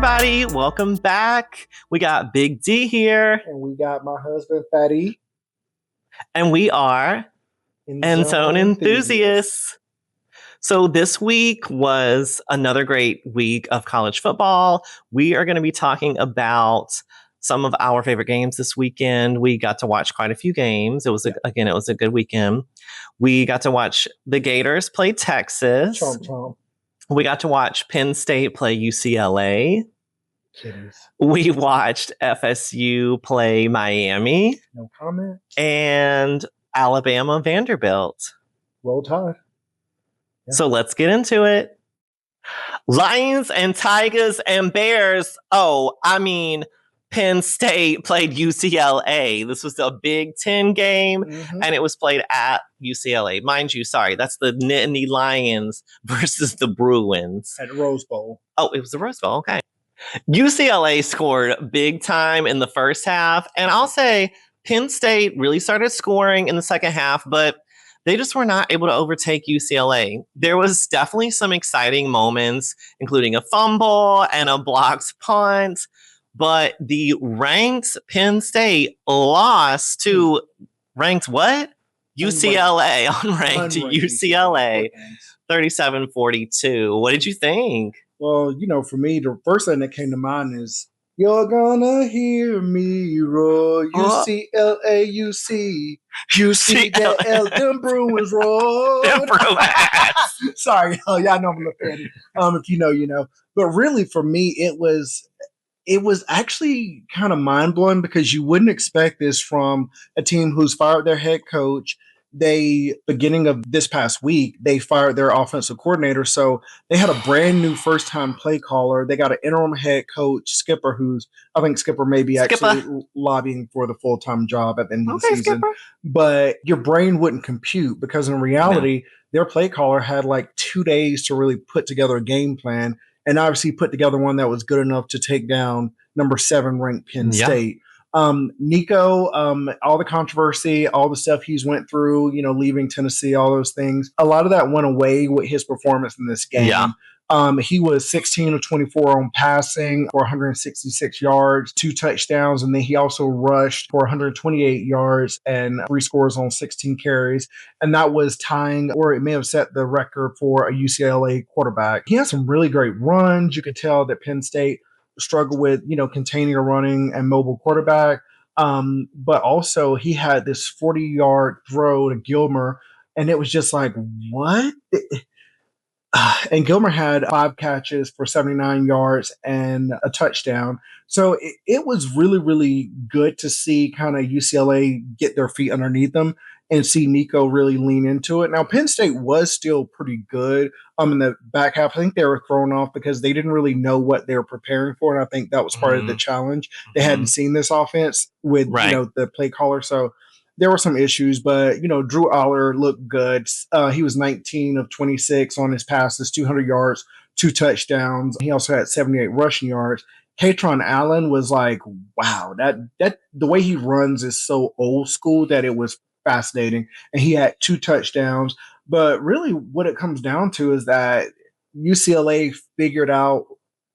everybody. Welcome back. We got Big D here. And we got my husband, Fatty. And we are Endzone Enthusiasts. So this week was another great week of college football. We are going to be talking about some of our favorite games this weekend. We got to watch quite a few games. It was a good weekend. We got to watch the Gators play Texas. Chomp Chomp. We got to watch Penn State play UCLA. Kitties. We watched FSU play Miami. No comment. And Alabama Vanderbilt. Roll Tide. Yeah. So let's get into it. Lions and Tigers and Bears. Penn State played UCLA. This was a Big Ten game, and it was played at UCLA. Mind you, sorry, that's the Nittany Lions versus the Bruins. At Rose Bowl. Oh, it was the Rose Bowl. Okay. UCLA scored big time in the first half, and I'll say Penn State really started scoring in the second half, but they just were not able to overtake UCLA. There was definitely some exciting moments, including a fumble and a blocked punt. But the ranked Penn State lost to ranked what? UCLA, unranked UCLA, 37-42. What did you think? Well, for me, the first thing that came to mind is, you're gonna hear me roar, UCLA, UCLA, them Bruins roar. Them Bruins. Sorry, y'all know I'm a fan. If you know, you know. But really, for me, it was actually kind of mind-blowing because you wouldn't expect this from a team who's fired their head coach. Beginning of this past week, they fired their offensive coordinator. So they had a brand new first-time play caller. They got an interim head coach, Skipper, I think Skipper may be actually lobbying for the full-time job at the end of the season. Skipper. But your brain wouldn't compute because in reality, their play caller had like 2 days to really put together a game plan. And obviously put together one that was good enough to take down number 7 ranked Penn State. Nico, all the controversy, all the stuff he's went through, leaving Tennessee, all those things. A lot of that went away with his performance in this game. Yeah. He was 16 of 24 on passing for 166 yards, 2 touchdowns, and then he also rushed for 128 yards and 3 scores on 16 carries. And that was tying, or it may have set the record for a UCLA quarterback. He had some really great runs. You could tell that Penn State struggled with, containing a running and mobile quarterback. But also he had this 40-yard throw to Gilmer, and it was just like, what? And Gilmer had 5 catches for 79 yards and a touchdown. So it was really, really good to see kind of UCLA get their feet underneath them and see Nico really lean into it. Now, Penn State was still pretty good in the back half. I think they were thrown off because they didn't really know what they were preparing for. And I think that was part of the challenge. They hadn't seen this offense with, the play caller. So there were some issues, but, Drew Allar looked good. He was 19 of 26 on his passes, 200 yards, 2 touchdowns. He also had 78 rushing yards. Kaytron Allen was like, wow, that the way he runs is so old school that it was fascinating. And he had 2 touchdowns. But really what it comes down to is that UCLA figured out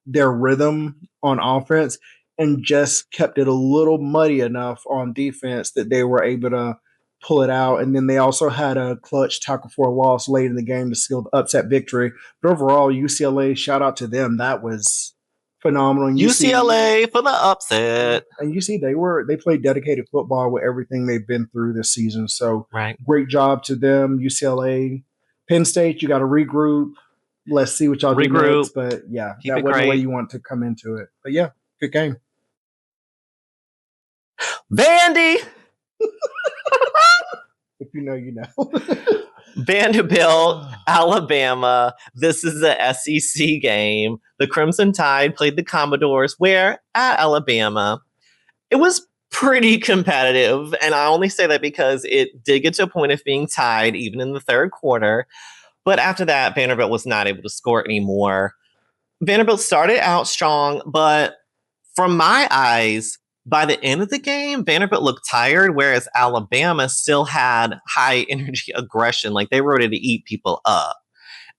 their rhythm on offense and just kept it a little muddy enough on defense that they were able to pull it out. And then they also had a clutch tackle for a loss late in the game to seal the upset victory. But overall, UCLA, shout out to them. That was phenomenal. And UCLA for the upset. And you see, they played dedicated football with everything they've been through this season. So great job to them, UCLA. Penn State, you got to regroup. Let's see what y'all do next. But yeah, that wasn't the way you want to come into it. But yeah, good game. Vandy. If you know, you know. Vanderbilt, Alabama. This is the SEC game. The Crimson Tide played the Commodores, where at Alabama, it was pretty competitive. And I only say that because it did get to a point of being tied, even in the third quarter. But after that, Vanderbilt was not able to score anymore. Vanderbilt started out strong, but from my eyes, by the end of the game, Vanderbilt looked tired, whereas Alabama still had high energy aggression. Like they were ready to eat people up.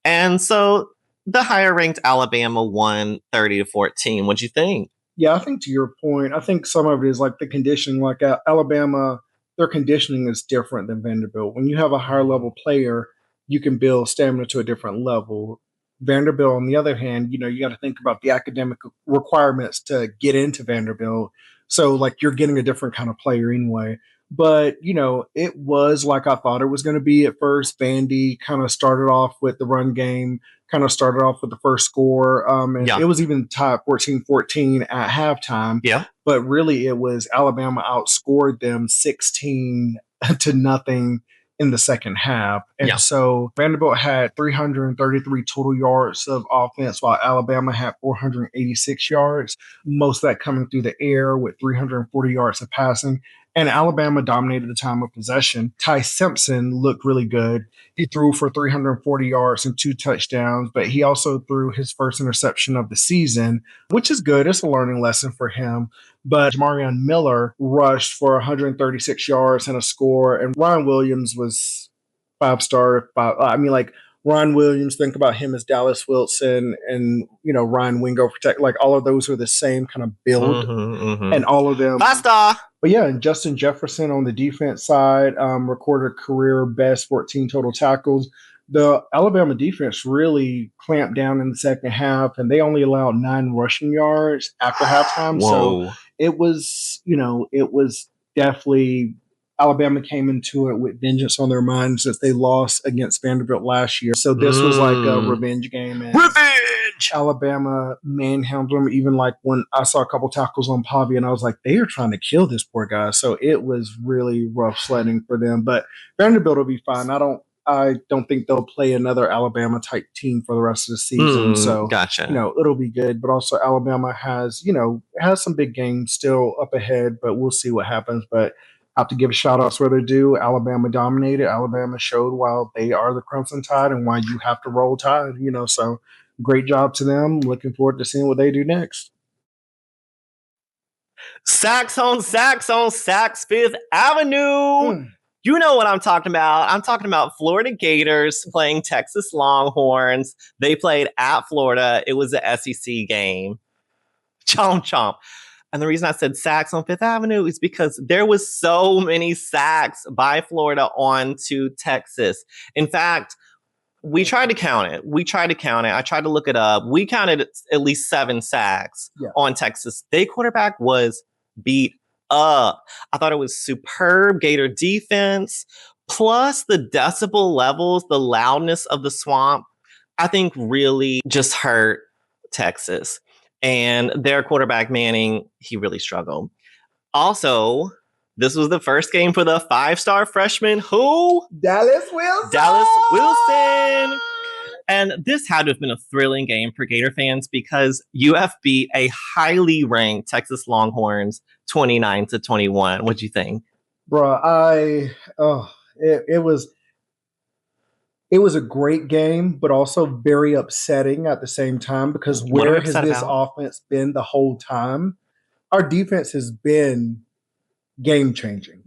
And so the higher ranked Alabama won 30-14. What'd you think? Yeah, I think to your point, I think some of it is like the conditioning. Like Alabama, their conditioning is different than Vanderbilt. When you have a higher level player, you can build stamina to a different level. Vanderbilt, on the other hand, you got to think about the academic requirements to get into Vanderbilt. So, like, you're getting a different kind of player anyway. But, it was like I thought it was going to be at first. Vandy kind of started off with the run game, kind of started off with the first score. And Yeah. it was even tied 14-14 at halftime. Yeah. But really, it was Alabama outscored them 16-0 in the second half. And so Vanderbilt had 333 total yards of offense, while Alabama had 486 yards, most of that coming through the air with 340 yards of passing. And Alabama dominated the time of possession. Ty Simpson looked really good. He threw for 340 yards and 2 touchdowns, but he also threw his first interception of the season, which is good. It's a learning lesson for him. But Jamarion Miller rushed for 136 yards and a score, and Ryan Williams was 5-star. Ryan Williams, think about him as Dallas Wilson and, Ryan Wingo Protect. Like, all of those are the same kind of build, and all of them. 5-star. But yeah, and Justin Jefferson on the defense side recorded career best 14 total tackles. The Alabama defense really clamped down in the second half, and they only allowed 9 rushing yards after halftime. Whoa. So it was definitely Alabama came into it with vengeance on their minds since they lost against Vanderbilt last year. So this was like a revenge game. And Alabama manhandled them. Even like when I saw a couple tackles on Pavi, and I was like, they are trying to kill this poor guy. So it was really rough sledding for them. But Vanderbilt will be fine. I don't think they'll play another Alabama type team for the rest of the season. So gotcha. It'll be good. But also Alabama has some big games still up ahead, but we'll see what happens. But I have to give a shout out where they're due. Alabama dominated. Alabama showed why they are the Crimson Tide and why you have to roll Tide, so great job to them. Looking forward to seeing what they do next. Sacks on Saks Fifth Avenue. You know what I'm talking about. I'm talking about Florida Gators playing Texas Longhorns. They played at Florida. It was an SEC game. Chomp Chomp. And the reason I said sacks on Fifth Avenue is because there was so many sacks by Florida onto Texas. In fact, we tried to count it. I tried to look it up. We counted at least 7 sacks on Texas. Their quarterback was beat up. I thought it was superb Gator defense, plus the decibel levels, the loudness of the swamp, I think really just hurt Texas. And their quarterback, Manning, he really struggled. Also, this was the first game for the 5-star freshman who? Dallas Wilson. And this had to have been a thrilling game for Gator fans because UF beat a highly ranked Texas Longhorns 29-21. What'd you think? Bro, it was a great game, but also very upsetting at the same time because where has this offense been the whole time? Our defense has been game-changing.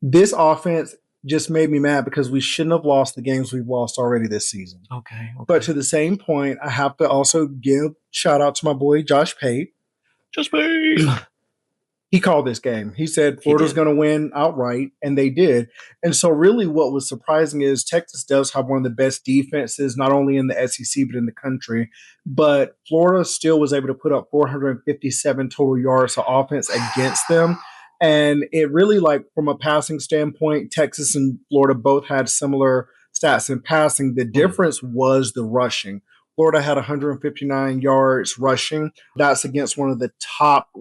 This offense just made me mad because we shouldn't have lost the games we've lost already this season. Okay. But to the same point, I have to also give shout out to my boy Josh Pate. He called this game. He said Florida's going to win outright, and they did. And so really what was surprising is Texas does have one of the best defenses, not only in the SEC, but in the country. But Florida still was able to put up 457 total yards of offense against them. And it really, like, from a passing standpoint, Texas and Florida both had similar stats in passing. The difference was the rushing. Florida had 159 yards rushing. That's against one of the top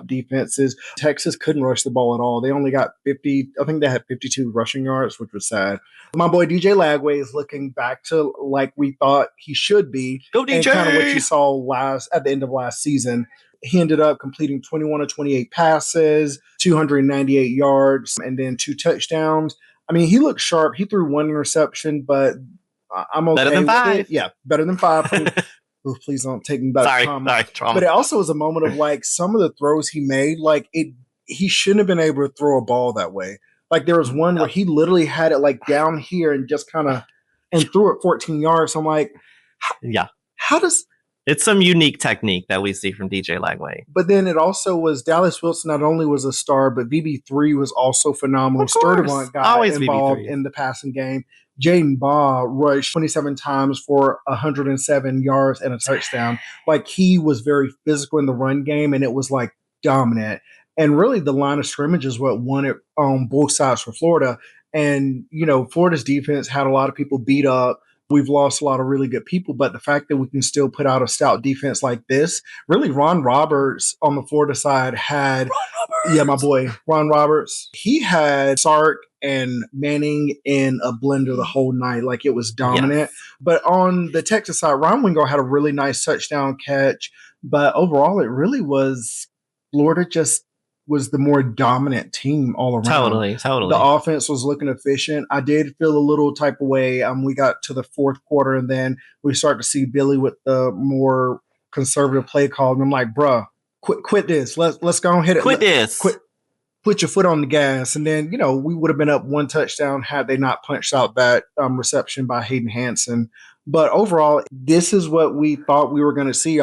defenses. Texas couldn't rush the ball at all. They only got 50. I think they had 52 rushing yards, which was sad. My boy DJ Lagway is looking back to like we thought he should be. Go DJ! And kind of what you saw at the end of last season. He ended up completing 21 of 28 passes, 298 yards, and then 2 touchdowns. I mean, he looked sharp. He threw 1 interception, but I'm okay. Better than 5. It. Yeah, better than 5. Ooh, please don't take me back to trauma. Trauma. But it also was a moment of like some of the throws he made, like he shouldn't have been able to throw a ball that way. Like there was one where he literally had it like down here and just kind of and threw it 14 yards. I'm like, Yeah. How does... It's some unique technique that we see from DJ Lagway. But then it also was Dallas Wilson not only was a star, but VB3 was also phenomenal. Sturdivant guy Always involved VB3 in the passing game. Jaden Baugh rushed 27 times for 107 yards and a touchdown. Like, he was very physical in the run game, and it was like dominant. And really, the line of scrimmage is what won it on both sides for Florida. And, you know, Florida's defense had a lot of people beat up. We've lost a lot of really good people, but the fact that we can still put out a stout defense like this, really, Ron Roberts on the Florida side had, my boy, Ron Roberts. He had Sark and Manning in a blender the whole night. Like, it was dominant. Yes. But on the Texas side, Ron Wingo had a really nice touchdown catch. But overall, it really was Florida just was the more dominant team all around. Totally. The offense was looking efficient. I did feel a little type of way. We got to the fourth quarter, and then we start to see Billy with the more conservative play call. And I'm like, bruh, quit this. Let's go and hit it. Put your foot on the gas. And then, you know, we would have been up one touchdown had they not punched out that reception by Hayden Hansen. But overall, this is what we thought we were going to see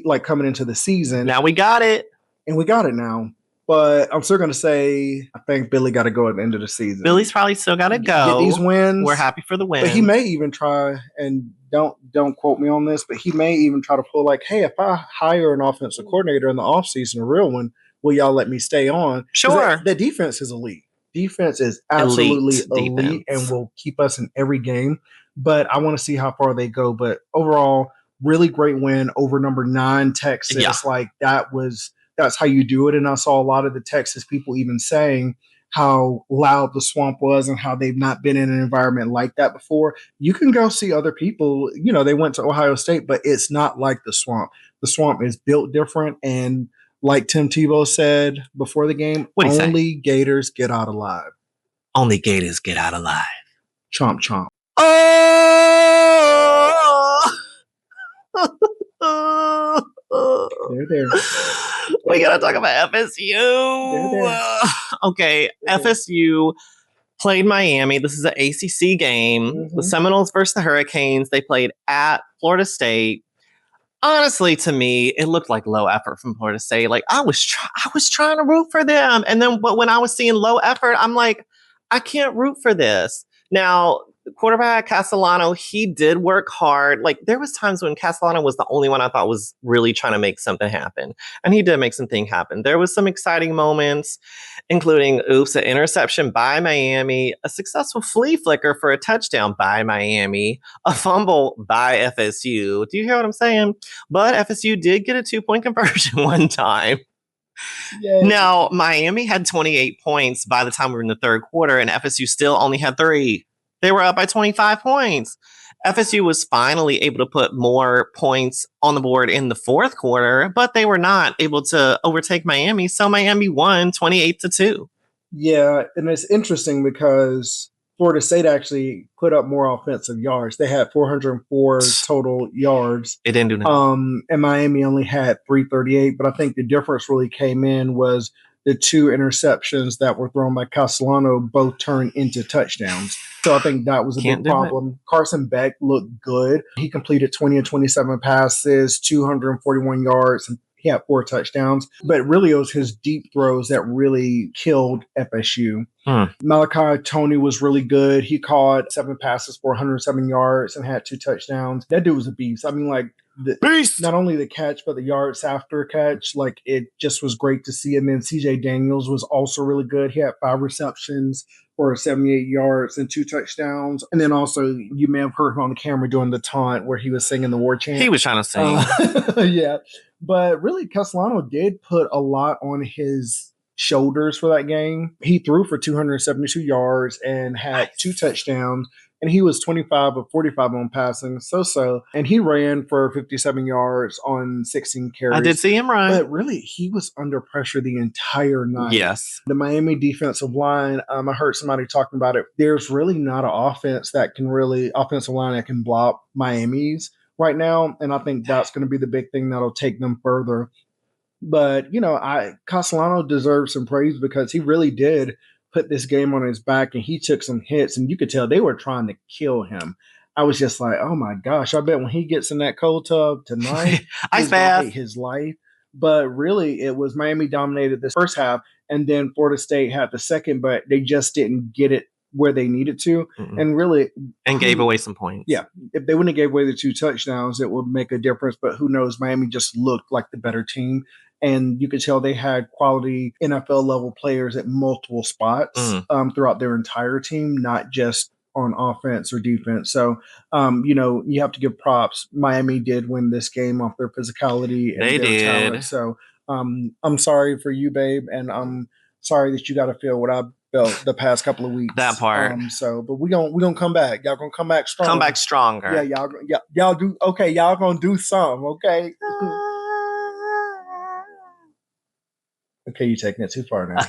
like coming into the season. Now we got it. And we got it now. But I'm still going to say I think Billy got to go at the end of the season. Billy's probably still got to go. Get these wins. We're happy for the win. But he may even try, and don't quote me on this, but he may even try to pull like, hey, if I hire an offensive coordinator in the offseason, a real one, will y'all let me stay on? Sure. The defense is elite. Defense is absolutely elite and will keep us in every game. But I want to see how far they go. But overall, really great win over number 9 Texas. Yeah. Like, that's how you do it. And I saw a lot of the Texas people even saying how loud the Swamp was and how they've not been in an environment like that before. You can go see other people, you know, they went to Ohio State, but it's not like the Swamp. The Swamp is built different. And like Tim Tebow said before the game, only Gators get out alive. Only Gators get out alive. Chomp chomp. Oh! There. We gotta talk about FSU. Okay, FSU played Miami. This is an ACC game. Mm-hmm. The Seminoles versus the Hurricanes. They played at Florida State. Honestly, to me, it looked like low effort from Florida State. Like, I was trying to root for them, and then when I was seeing low effort, I'm like, I can't root for this. Now, quarterback Castellano, he did work hard. Like, there was times when Castellano was the only one I thought was really trying to make something happen. And he did make something happen. There was some exciting moments, including, an interception by Miami, a successful flea flicker for a touchdown by Miami, a fumble by FSU. Do you hear what I'm saying? But FSU did get a 2-point conversion one time. Yay. Now, Miami had 28 points by the time we were in the third quarter, and FSU still only had 3. They were up by 25 points. FSU was finally able to put more points on the board in the fourth quarter, but they were not able to overtake Miami. So Miami won 28-2. Yeah, and it's interesting because Florida State actually put up more offensive yards. They had 404 total yards. It didn't do nothing. And Miami only had 338. But I think the difference really came in was the 2 interceptions that were thrown by Castellano both turned into touchdowns. So I think that was a big problem. Carson Beck looked good. He completed 20 of 27 passes, 241 yards, and he had 4 touchdowns. But really, it was his deep throws that really killed FSU. Malachi Tony was really good. He caught 7 passes for 107 yards and had 2 touchdowns. That dude was a beast. I mean, like, not only the catch, but the yards after catch. Like, it just was great to see. And then CJ Daniels was also really good. He had 5 receptions for 78 yards and 2 touchdowns. And then also, you may have heard him on the camera doing the taunt where he was singing the war chant. He was trying to sing. Yeah. But really, Castellano did put a lot on his shoulders for that game. He threw for 272 yards and had 2 touchdowns. And he was 25 of 45 on passing, so. And he ran for 57 yards on 16 carries. I did see him run. But really, he was under pressure the entire night. Yes. The Miami defensive line, I heard somebody talking about it. There's really not an offensive line that can block Miami's right now. And I think that's going to be the big thing that'll take them further. But, you know, Castellano deserves some praise because he really did put this game on his back and he took some hits and you could tell they were trying to kill him. I was just like, oh my gosh, I bet when he gets in that cold tub tonight, Ice he's gonna bath. hate his life. But really, it was Miami dominated this first half, and then Florida State had the second, but they just didn't get it where they needed to. And really, and gave away some points. Yeah, if they wouldn't have gave away the 2 touchdowns, it would make a difference. But who knows? Miami just looked like the better team, and you could tell they had quality NFL level players at multiple spots throughout their entire team, not just on offense or defense. So, you have to give props. Miami did win this game off their physicality and their talent. So, I'm sorry for you, babe, and I'm sorry that you got to feel what I felt the past couple of weeks. That part. But we gonna come back. Y'all gonna come back strong. Come back stronger. Yeah, y'all do okay. Y'all gonna do something, okay? Okay, you're taking it too far now.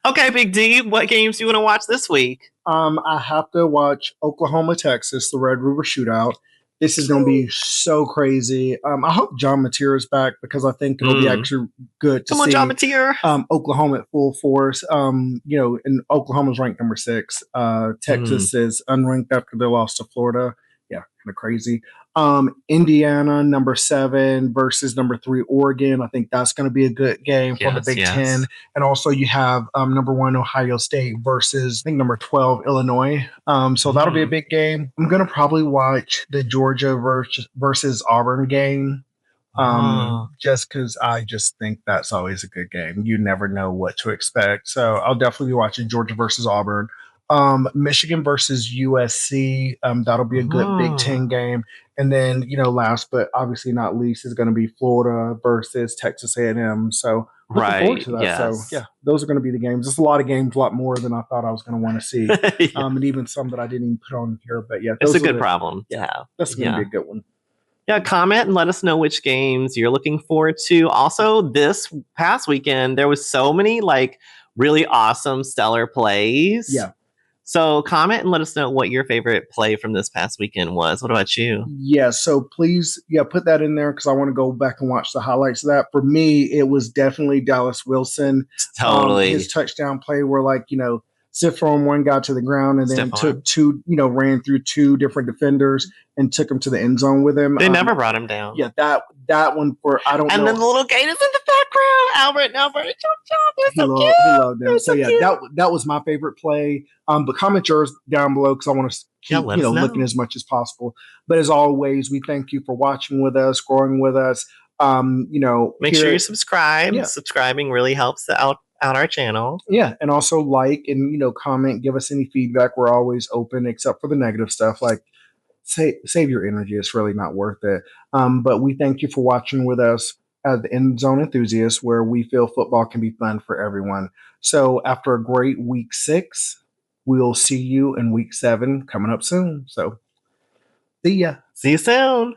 Okay, Big D. What games do you want to watch this week? I have to watch Oklahoma, Texas, the Red River Shootout. This is going to be so crazy. I hope John Mateer is back because I think it'll be actually good to see. Come on, John Mateer. Oklahoma at full force. And Oklahoma's ranked number 6. Texas is unranked after their loss to Florida. Yeah, kind of crazy. Indiana, number 7 versus number 3, Oregon. I think that's going to be a good game for the Big Ten. And also you have number 1, Ohio State versus, I think, number 12, Illinois. So that'll be a big game. I'm going to probably watch the Georgia versus Auburn game. Just because I just think that's always a good game. You never know what to expect. So I'll definitely be watching Georgia versus Auburn. Michigan versus USC. That'll be a good Big Ten game. And then, last but obviously not least is going to be Florida versus Texas A&M. So looking forward to that. Yes. So yeah, those are going to be the games. It's a lot of games, a lot more than I thought I was going to want to see. And even some that I didn't even put on here. But yeah, it's a good problem to have. That's going to be a good one. Yeah, comment and let us know which games you're looking forward to. Also, this past weekend, there was so many really awesome stellar plays. Yeah. So comment and let us know what your favorite play from this past weekend was. What about you? Yeah, so please, put that in there because I want to go back and watch the highlights of that. For me, it was definitely Dallas Wilson. Totally. His touchdown play where, stiff arm one guy to the ground and then took 2, ran through 2 different defenders and took him to the end zone with him. They never brought him down. Yeah, that one I don't know. And then the little Gators in the background, Albert, Chomp Chomp. They're so cute. He loved them. So that was my favorite play. But comment yours down below because I want to keep looking as much as possible. But as always, we thank you for watching with us, growing with us. Make sure you subscribe. Yeah. Subscribing really helps out our channel. Yeah, and also like and comment, give us any feedback. We're always open except for the negative stuff. Save your energy. It's really not worth it. But we thank you for watching with us at the Endzone Enthusiasts, where we feel football can be fun for everyone. So after a great week 6, we'll see you in week 7 coming up soon. So see ya. See you soon.